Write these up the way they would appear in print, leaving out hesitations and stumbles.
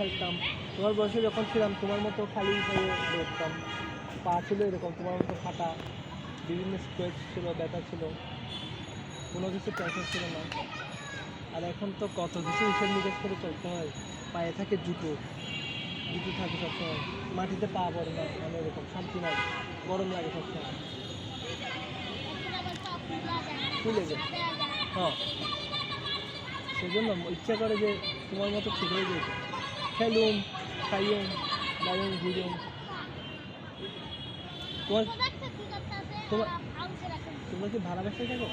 খেলতাম। তোমার বয়সে যখন ছিলাম তোমার মতো খালি হয়ে দৌড়তাম, পা ছিল এরকম তোমার মতো ফাটা, বিভিন্ন স্ট্রেচ ছিল, ব্যথা ছিল, কোনো কিছু টেনশন ছিল না। আর এখন তো কত কিছু হিসেব নিকেশ করে চলতে হয়, পায়ে থাকে জুতো, জুতো থাকে সবসময়, মাটিতে পা পড়ে না, মানে এরকম শান্তি নাই, গরম লাগে সবসময়, ফুলে যায়। হ্যাঁ, সেই জন্য ইচ্ছা করে যে তোমার মতো ছোট হয়ে যেত, খেলুম, খাইম, দাঁড়ুম, ঘুরুম। তোমার তোমার তোমরা কি ভাড়া ব্যবসায় থাকো?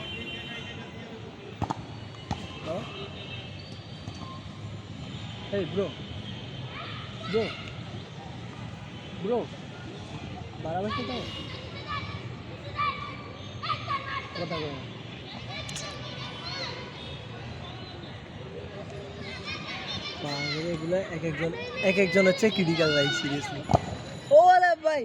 এই ব্রো ব্রো ব্রো ভাড়া ব্যবসায় থাকো? কথা বলো। এগুলো এক একজন হচ্ছে ক্রিটিক্যাল ভাই, সিরিয়াসলি। ও আরে ভাই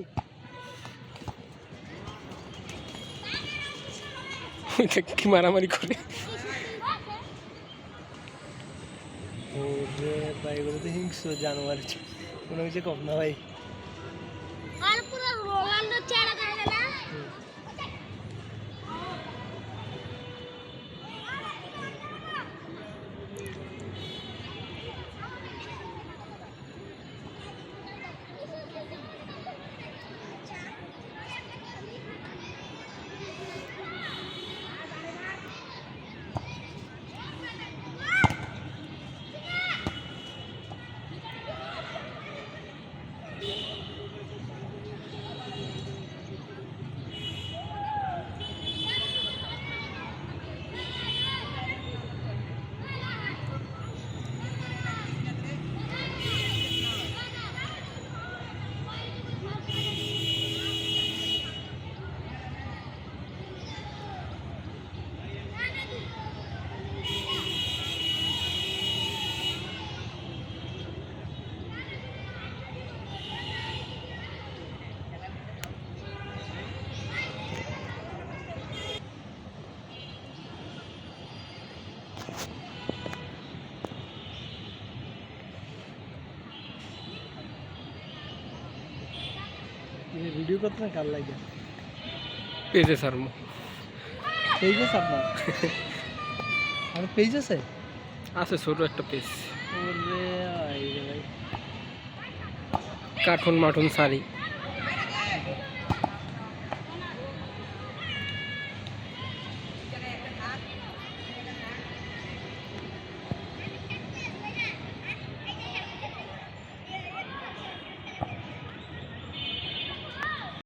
কি মারামারি করে। ওরে ভাই, এগুলো তো হিংস্র জানোয়ার, কোনো কিছু কম না ভাই। ভিডিও করতে না কার লাগে? পেজে স্যার পেজ আছে আপনার? আর পেজ আছে? আছে ছোট একটা পেজ। ওরে ভাই, কার্টুন মাটুন সারি।